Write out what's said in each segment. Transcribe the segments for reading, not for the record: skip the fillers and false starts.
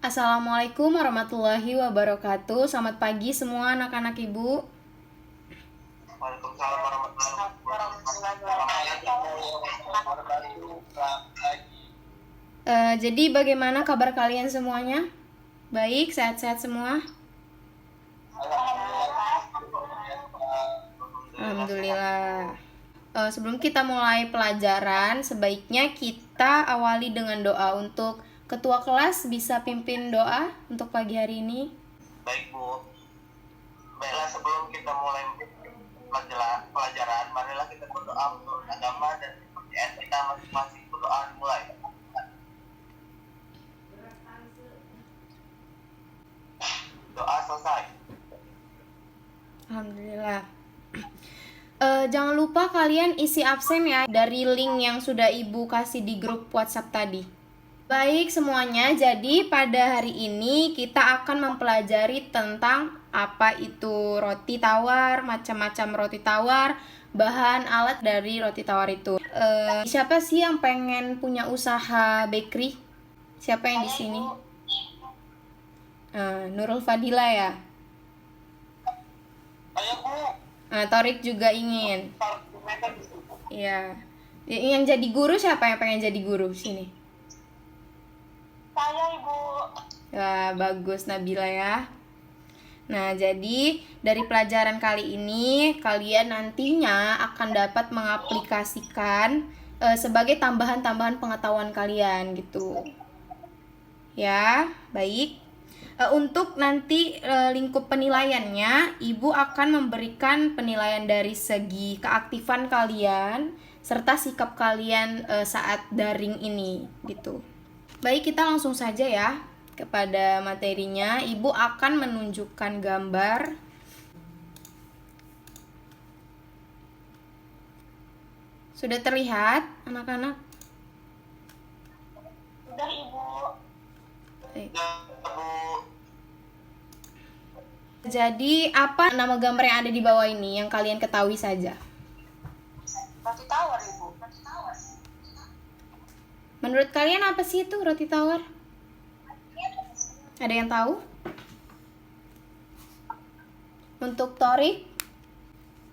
Assalamualaikum warahmatullahi wabarakatuh. Selamat pagi semua anak-anak ibu. Waalaikumsalam warahmatullahi wabarakatuh. Jadi bagaimana kabar kalian semuanya? Baik, sehat-sehat semua? Alhamdulillah. Sebelum kita mulai pelajaran, sebaiknya kita awali dengan doa. Untuk ketua kelas bisa pimpin doa untuk pagi hari ini. Baik Bu. Baiklah, sebelum kita mulai pelajaran, marilah kita berdoa untuk agama dan kepercayaan kita masing-masing. Berdoa dimulai. Doa selesai. Alhamdulillah. Jangan lupa kalian isi absen ya dari link yang sudah ibu kasih di grup WhatsApp tadi. Baik semuanya, jadi pada hari ini kita akan mempelajari tentang apa itu roti tawar, macam-macam roti tawar, bahan alat dari roti tawar itu. Siapa sih yang pengen punya usaha bakery? Siapa yang di sini? Nurul Fadila ya. Ayo Bu. Torik juga ingin. Iya. Yang jadi guru siapa yang pengen jadi guru sini? Saya Ibu. Wah, bagus Nabila ya. Nah, jadi dari pelajaran kali ini kalian nantinya akan dapat mengaplikasikan sebagai tambahan-tambahan pengetahuan kalian gitu. Ya, baik. Untuk nanti lingkup penilaiannya, Ibu akan memberikan penilaian dari segi keaktifan kalian serta sikap kalian saat daring ini gitu. Baik, kita langsung saja ya kepada materinya. Ibu akan menunjukkan gambar. Sudah terlihat anak-anak? Sudah Ibu. Baik. Bu. Jadi apa nama gambar yang ada di bawah ini yang kalian ketahui saja? Roti tawar Ibu. Menurut kalian apa sih itu roti tawar? Ada yang tahu? Untuk Torik?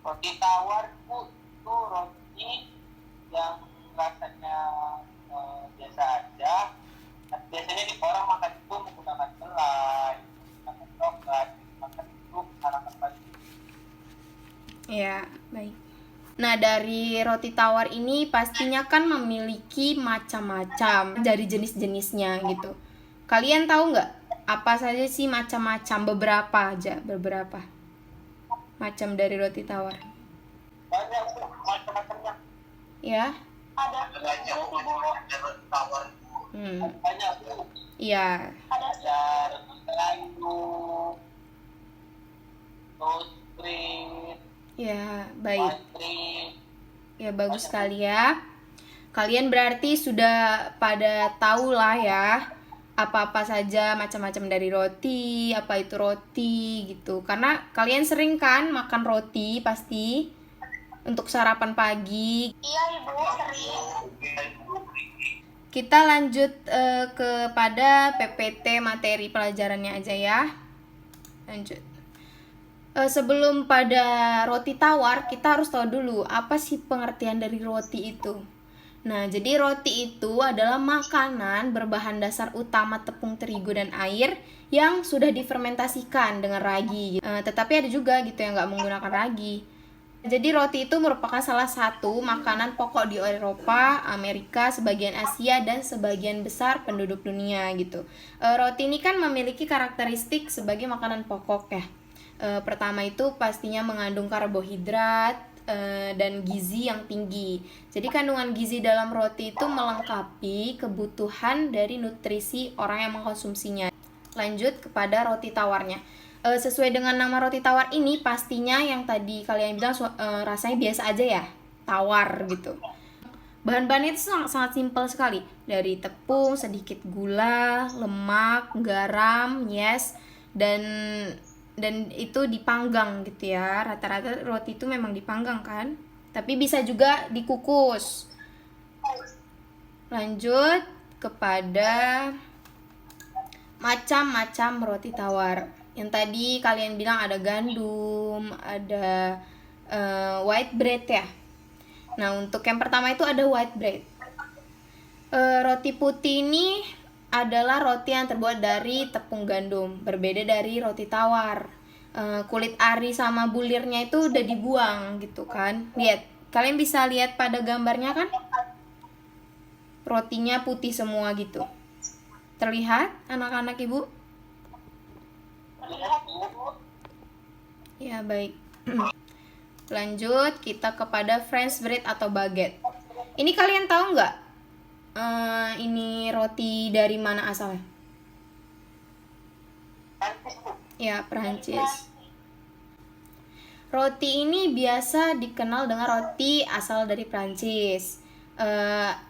Roti tawar Bu, itu roti yang rasanya biasa aja. Biasanya orang makan itu menggunakan selai, menggunakan coklat, makan itu sarapan pagi. Ya, baik. Nah, dari roti tawar ini pastinya kan memiliki macam-macam dari jenis-jenisnya gitu. Kalian tahu nggak apa saja sih macam-macam? Beberapa macam dari roti tawar. Banyak Bu, macam-macamnya. Ya, Ada Banyak Bu, Ibu. macam-macam roti tawar. Banyak Bu. iya. Ada Roti kayu, toast cream, Ya, baik. white cream. Ya, bagus sekali ya. Kalian berarti sudah pada tahu lah ya apa-apa saja macam-macam dari roti, apa itu roti gitu. Karena kalian sering kan makan roti pasti untuk sarapan pagi. Iya Ibu, sering. Kita lanjut kepada PPT materi pelajarannya aja ya. Lanjut. Sebelum pada roti tawar, kita harus tahu dulu apa sih pengertian dari roti itu. Nah, jadi roti itu adalah makanan berbahan dasar utama tepung terigu dan air yang sudah difermentasikan dengan ragi. Tetapi ada juga gitu yang nggak menggunakan ragi. Jadi roti itu merupakan salah satu makanan pokok di Eropa, Amerika, sebagian Asia, dan sebagian besar penduduk dunia gitu. Roti ini kan memiliki karakteristik sebagai makanan pokok ya. Pertama itu pastinya mengandung karbohidrat dan gizi yang tinggi. Jadi kandungan gizi dalam roti itu melengkapi kebutuhan dari nutrisi orang yang mengkonsumsinya. Lanjut kepada roti tawarnya. Sesuai dengan nama roti tawar ini, pastinya yang tadi kalian bilang rasanya biasa aja ya, tawar gitu. Bahan-bahannya itu sangat simpel sekali. Dari tepung, sedikit gula, lemak, garam, yes, dan itu dipanggang gitu ya. Rata-rata roti itu memang dipanggang kan, tapi bisa juga dikukus. Lanjut kepada macam-macam roti tawar. Yang tadi kalian bilang ada gandum, ada white bread ya. Nah, untuk yang pertama itu ada white bread. Roti putih ini adalah roti yang terbuat dari tepung gandum, berbeda dari roti tawar. Kulit ari sama bulirnya itu udah dibuang gitu kan. Lihat, kalian bisa lihat pada gambarnya kan? Rotinya putih semua gitu. Terlihat anak-anak Ibu? Terlihat, Ibu. Ya, baik. Lanjut, kita kepada French bread atau baguette. Ini kalian tahu nggak? Ini roti dari mana asalnya? Ya, Perancis. Roti ini biasa dikenal dengan roti asal dari Perancis.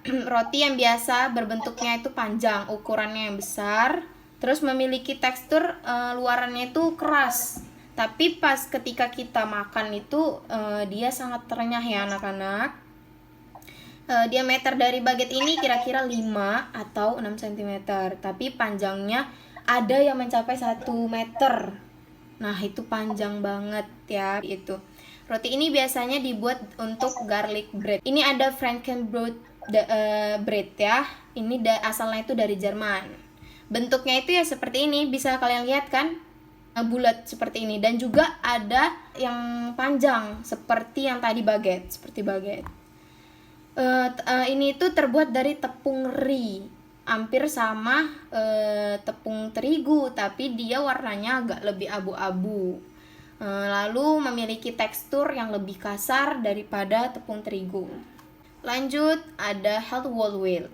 Roti yang biasa berbentuknya itu panjang, ukurannya yang besar, terus memiliki tekstur luarannya itu keras. Tapi pas ketika kita makan itu dia sangat renyah ya anak-anak. Diameter dari baguette ini kira-kira 5 atau 6 cm, tapi panjangnya ada yang mencapai 1 meter. Nah, itu panjang banget ya itu. Roti ini biasanya dibuat untuk garlic bread. Ini ada Frankenbrot bread ya. Ini asalnya itu dari Jerman. Bentuknya itu ya seperti ini, bisa kalian lihat kan? Bulat seperti ini, dan juga ada yang panjang seperti yang tadi baguette, seperti baguette. Ini itu terbuat dari tepung ri, hampir sama tepung terigu, tapi dia warnanya agak lebih abu-abu. Lalu memiliki tekstur yang lebih kasar daripada tepung terigu. Lanjut, ada health whole wheat.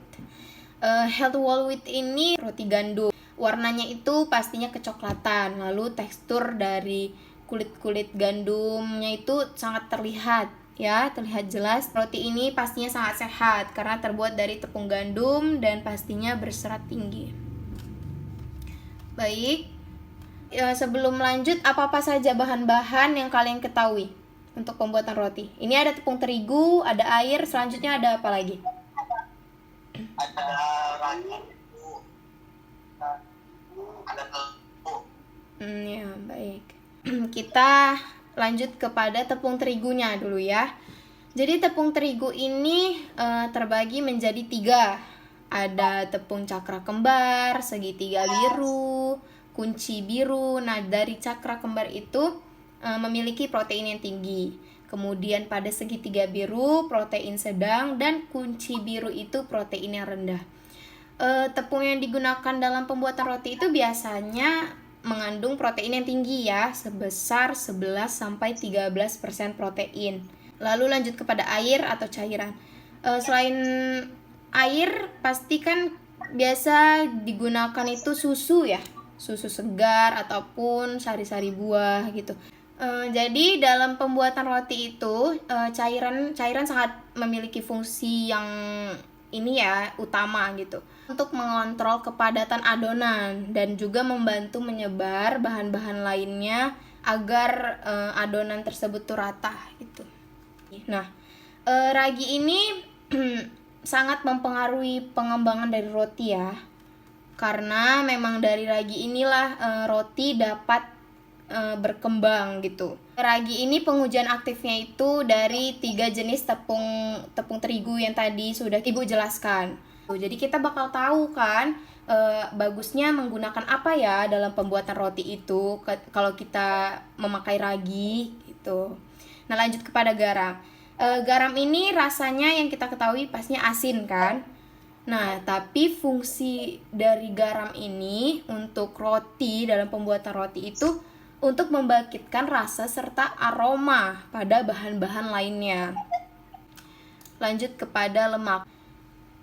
Health whole wheat ini roti gandum. Warnanya itu pastinya kecoklatan. Lalu tekstur dari kulit-kulit gandumnya itu sangat terlihat. Ya, terlihat jelas. Roti ini pastinya sangat sehat karena terbuat dari tepung gandum dan pastinya berserat tinggi. Baik, sebelum lanjut, apa-apa saja bahan-bahan yang kalian ketahui untuk pembuatan roti? Ini ada tepung terigu, ada air, selanjutnya ada apa lagi? Ada ragi, ada telur. Ya, baik. Kita lanjut kepada tepung terigunya dulu ya. Jadi tepung terigu ini terbagi menjadi 3. Ada tepung cakra kembar, segitiga biru, kunci biru. Nah, dari cakra kembar itu memiliki protein yang tinggi. Kemudian pada segitiga biru protein sedang, dan kunci biru itu protein yang rendah. Tepung yang digunakan dalam pembuatan roti itu biasanya mengandung protein yang tinggi ya, sebesar 11-13% protein. Lalu lanjut kepada air atau cairan. Selain air, pasti kan biasa digunakan itu susu ya, susu segar ataupun sari-sari buah gitu. Jadi dalam pembuatan roti itu cairan sangat memiliki fungsi yang ini ya, utama gitu, untuk mengontrol kepadatan adonan dan juga membantu menyebar bahan-bahan lainnya agar adonan tersebut tuh rata gitu. Nah, ragi ini sangat mempengaruhi pengembangan dari roti ya, karena memang dari ragi inilah roti dapat berkembang gitu. Ragi ini pengujian aktifnya itu dari 3 jenis tepung terigu yang tadi sudah Ibu jelaskan. Jadi kita bakal tahu kan bagusnya menggunakan apa ya dalam pembuatan roti itu kalau kita memakai ragi gitu. Nah, lanjut kepada garam. Garam ini rasanya yang kita ketahui pastinya asin kan. Nah, tapi fungsi dari garam ini untuk roti dalam pembuatan roti itu untuk membangkitkan rasa serta aroma pada bahan-bahan lainnya. Lanjut kepada lemak.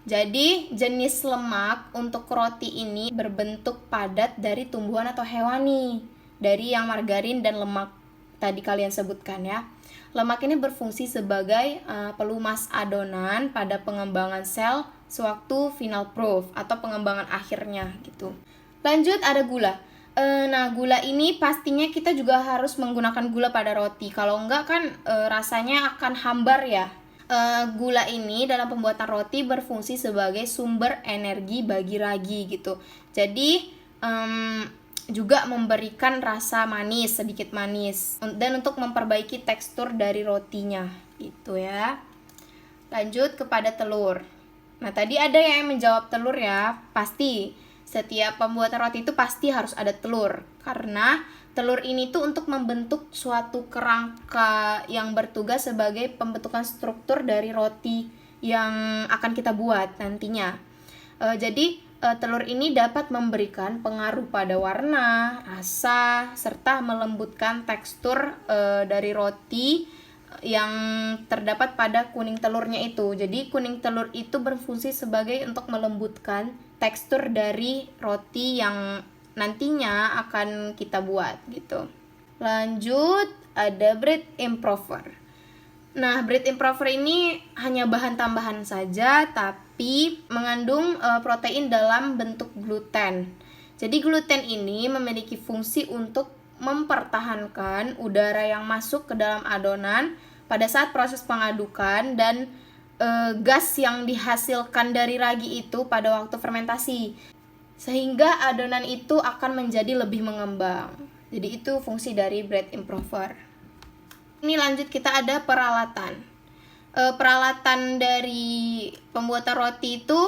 Jadi, jenis lemak untuk roti ini berbentuk padat dari tumbuhan atau hewani, dari yang margarin dan lemak tadi kalian sebutkan ya. Lemak ini berfungsi sebagai pelumas adonan pada pengembangan sel sewaktu final proof atau pengembangan akhirnya gitu. Lanjut, ada gula. Nah, gula ini pastinya kita juga harus menggunakan gula pada roti. Kalau enggak kan rasanya akan hambar ya. Gula ini dalam pembuatan roti berfungsi sebagai sumber energi bagi ragi gitu. Jadi juga memberikan rasa manis, sedikit manis, dan untuk memperbaiki tekstur dari rotinya gitu ya. Lanjut kepada telur. Nah, tadi ada yang menjawab telur ya. Pasti setiap pembuatan roti itu pasti harus ada telur, karena telur ini tuh untuk membentuk suatu kerangka yang bertugas sebagai pembentukan struktur dari roti yang akan kita buat nantinya. Jadi telur ini dapat memberikan pengaruh pada warna, rasa, serta melembutkan tekstur dari roti yang terdapat pada kuning telurnya itu. Jadi kuning telur itu berfungsi sebagai untuk melembutkan tekstur dari roti yang nantinya akan kita buat gitu. Lanjut ada bread improver. Nah, bread improver ini hanya bahan tambahan saja, tapi mengandung protein dalam bentuk gluten. Jadi gluten ini memiliki fungsi untuk mempertahankan udara yang masuk ke dalam adonan pada saat proses pengadukan dan gas yang dihasilkan dari ragi itu pada waktu fermentasi, sehingga adonan itu akan menjadi lebih mengembang. Jadi itu fungsi dari bread improver. Ini lanjut kita ada peralatan. Peralatan dari pembuatan roti itu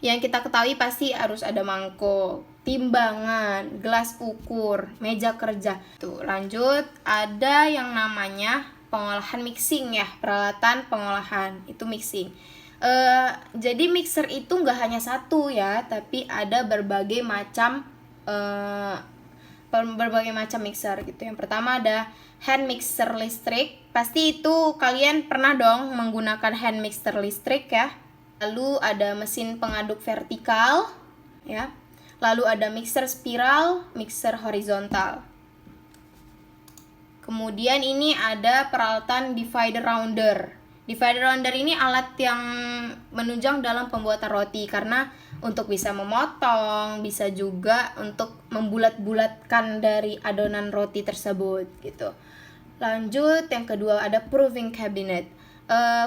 yang kita ketahui pasti harus ada mangkok, timbangan, gelas ukur, meja kerja. Tuh, lanjut ada yang namanya pengolahan mixing ya, peralatan pengolahan itu mixing. Jadi mixer itu nggak hanya satu ya, tapi ada berbagai macam mixer gitu. Yang pertama ada hand mixer listrik. Pasti itu kalian pernah dong menggunakan hand mixer listrik ya. Lalu ada mesin pengaduk vertikal ya. Lalu ada mixer spiral, mixer horizontal. Kemudian ini ada peralatan divider rounder. Divider rounder ini alat yang menunjang dalam pembuatan roti, karena untuk bisa memotong, bisa juga untuk membulat-bulatkan dari adonan roti tersebut gitu. Lanjut yang kedua ada proving cabinet.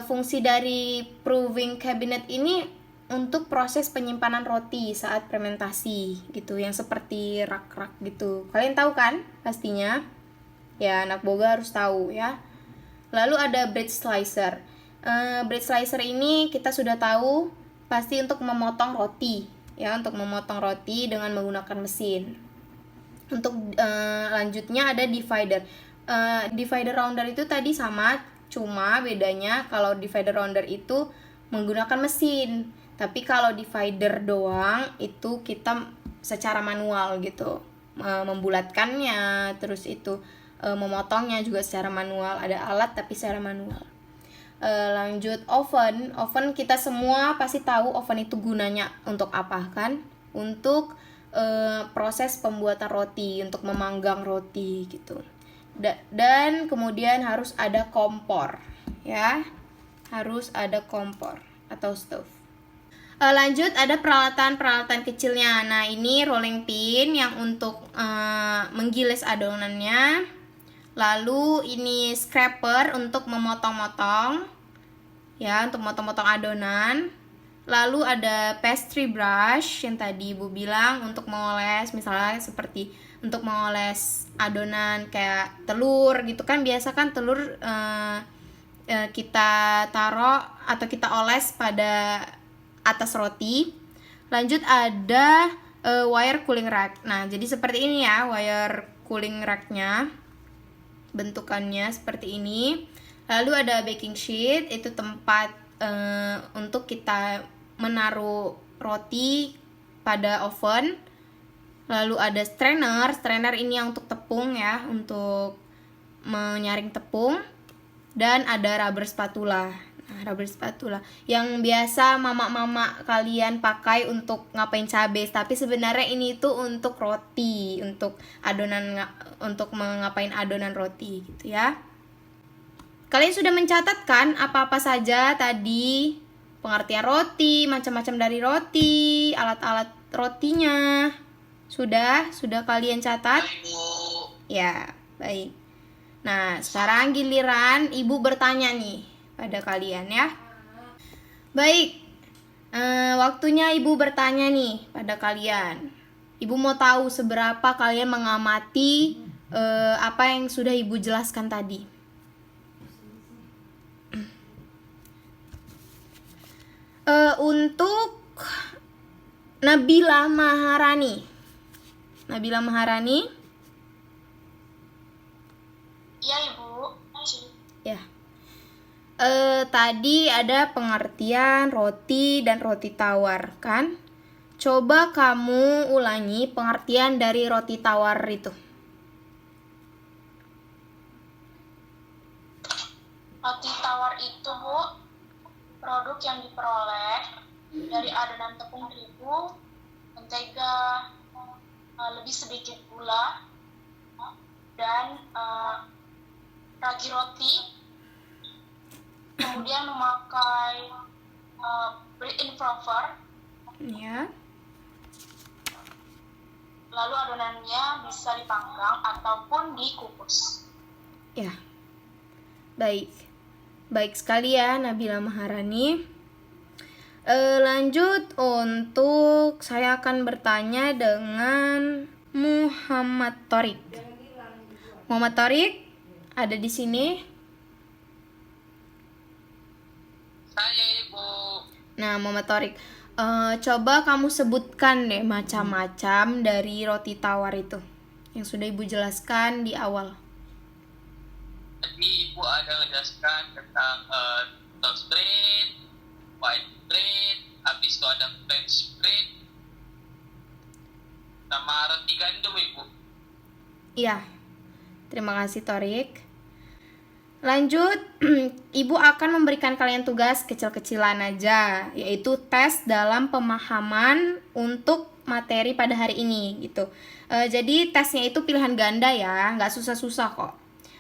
Fungsi dari proving cabinet ini untuk proses penyimpanan roti saat fermentasi gitu, yang seperti rak-rak gitu. Kalian tahu kan pastinya? Ya, anak boga harus tahu ya. Lalu ada bread slicer. Bread slicer ini kita sudah tahu pasti untuk memotong roti ya, untuk memotong roti dengan menggunakan mesin. Untuk lanjutnya ada divider. Divider rounder itu tadi sama, cuma bedanya kalau divider rounder itu menggunakan mesin, tapi kalau divider doang itu kita secara manual gitu, membulatkannya, terus itu memotongnya juga secara manual, ada alat tapi secara manual. Lanjut oven kita semua pasti tahu oven itu gunanya untuk apa kan? Untuk proses pembuatan roti, untuk memanggang roti gitu. Dan kemudian harus ada kompor ya, harus ada kompor atau stove. Lanjut ada peralatan kecilnya. Nah, ini rolling pin yang untuk menggiles adonannya. Lalu ini scraper untuk memotong-motong ya, untuk motong-motong adonan. Lalu ada pastry brush yang tadi Ibu bilang untuk mengoles, misalnya seperti untuk mengoles adonan kayak telur gitu kan, biasa kan telur kita taruh atau kita oles pada atas roti. Lanjut ada wire cooling rack. Nah, jadi seperti ini ya wire cooling racknya, bentukannya seperti ini. Lalu ada baking sheet, itu tempat untuk kita menaruh roti pada oven. Lalu ada strainer ini yang untuk tepung ya, untuk menyaring tepung. Dan ada rubber spatula. Nah, rubber spatula yang biasa mama-mama kalian pakai untuk ngapain cabai, tapi sebenarnya ini tuh untuk roti, untuk adonan, untuk mengapain adonan roti gitu ya. Kalian sudah mencatat kan apa-apa saja tadi? Pengertian roti, macam-macam dari roti, alat-alat rotinya. Sudah kalian catat? Ya, baik. Nah, sekarang giliran Ibu bertanya nih pada kalian ya. Baik, waktunya Ibu bertanya nih pada kalian. Ibu mau tahu seberapa kalian mengamati apa yang sudah Ibu jelaskan tadi. Untuk Nabila Maharani. Nabila Maharani. Iya Ibu. Ya. Tadi ada pengertian roti dan roti tawar, kan? Coba kamu ulangi pengertian dari roti tawar itu. Roti tawar itu Bu, produk yang diperoleh dari adonan tepung terigu, mentega, lebih sedikit gula, dan ragi roti, kemudian memakai bread-in flour, Ya. lalu adonannya bisa dipanggang ataupun dikukus. Ya. Baik. Baik sekali ya Nabila Maharani. Lanjut untuk saya akan bertanya dengan Muhammad Thorik. Muhammad Thorik ada di sini. Saya Ibu. Nah, Muhammad Thorik, coba kamu sebutkan deh macam-macam dari roti tawar itu yang sudah Ibu jelaskan di awal. Tadi Ibu ada menjelaskan tentang toast bread, white bread, habis itu ada French bread, sama roti gandum Ibu. Iya, terima kasih Thorik. Lanjut, Ibu akan memberikan kalian tugas kecil-kecilan aja, yaitu tes dalam pemahaman untuk materi pada hari ini gitu. Jadi tesnya itu pilihan ganda ya, nggak susah-susah kok.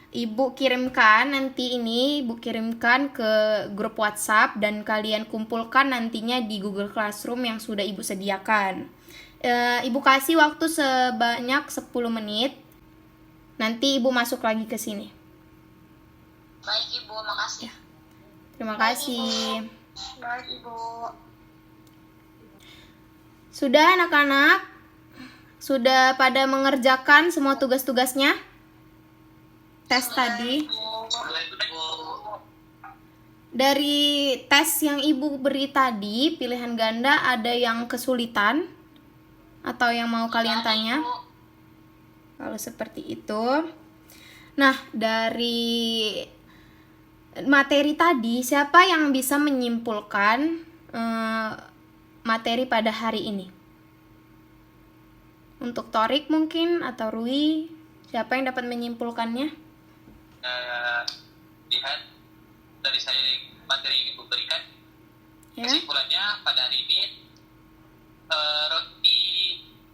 Ibu kirimkan nanti ini, Ibu kirimkan ke grup WhatsApp dan kalian kumpulkan nantinya di Google Classroom yang sudah Ibu sediakan. Ibu kasih waktu sebanyak 10 menit. Nanti Ibu masuk lagi ke sini. Baik Ibu, makasih. Terima kasih. Baik Ibu. Sudah anak-anak? Sudah pada mengerjakan semua tugas-tugasnya? Tes tadi. Dari tes yang Ibu beri tadi, pilihan ganda ada yang kesulitan? Atau yang mau kalian tanya? Kalau seperti itu. Nah, dari materi tadi, siapa yang bisa menyimpulkan materi pada hari ini? Untuk Thorik mungkin atau Rui, siapa yang dapat menyimpulkannya? Lihat dari saya materi yang Ibu berikan, Ya. kesimpulannya pada hari ini roti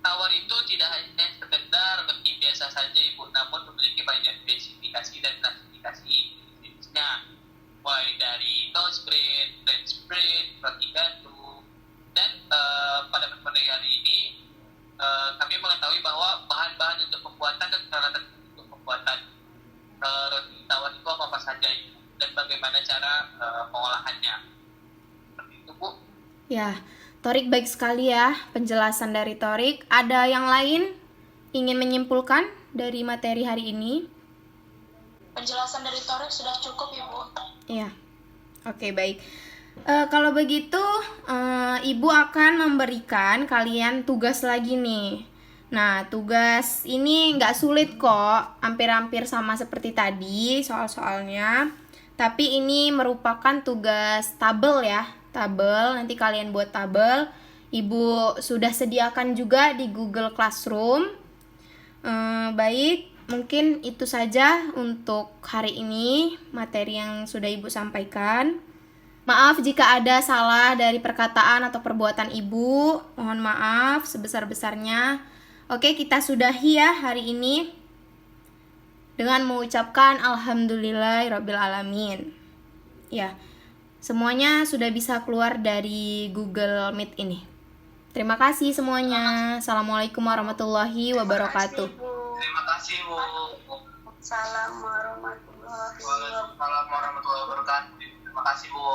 tawar itu tidak hanya sekedar roti biasa saja Ibu, namun memiliki banyak spesifikasi dan klasifikasi jenisnya, mulai dari toast bread, French bread, roti gandum, dan pada pertemuan hari ini kami mengetahui bahwa bahan-bahan untuk pembuatan dan peralatan untuk pembuatan roti tawar itu apa saja Ibu, dan bagaimana cara pengolahannya. Seperti itu Bu. Ya, Thorik baik sekali ya penjelasan dari Thorik. Ada yang lain ingin menyimpulkan dari materi hari ini? Penjelasan dari Thorik sudah cukup Ibu. Iya. Oke, baik. Kalau begitu, Ibu akan memberikan kalian tugas lagi nih. Nah, tugas ini nggak sulit kok, hampir-hampir sama seperti tadi soal-soalnya. Tapi ini merupakan tugas tabel ya, tabel. Nanti kalian buat tabel. Ibu sudah sediakan juga di Google Classroom. Baik, mungkin itu saja untuk hari ini materi yang sudah Ibu sampaikan. Maaf jika ada salah dari perkataan atau perbuatan Ibu. Mohon maaf sebesar-besarnya. Oke, kita sudahi ya hari ini dengan mengucapkan alhamdulillahirabbil alamin. Ya, semuanya sudah bisa keluar dari Google Meet ini. Terima kasih semuanya. Assalamualaikum warahmatullahi wabarakatuh. Terima kasih Bu. Assalamualaikum warahmatullahi wabarakatuh. Waalaikumsalam warahmatullahi wabarakatuh. Terima kasih Bu.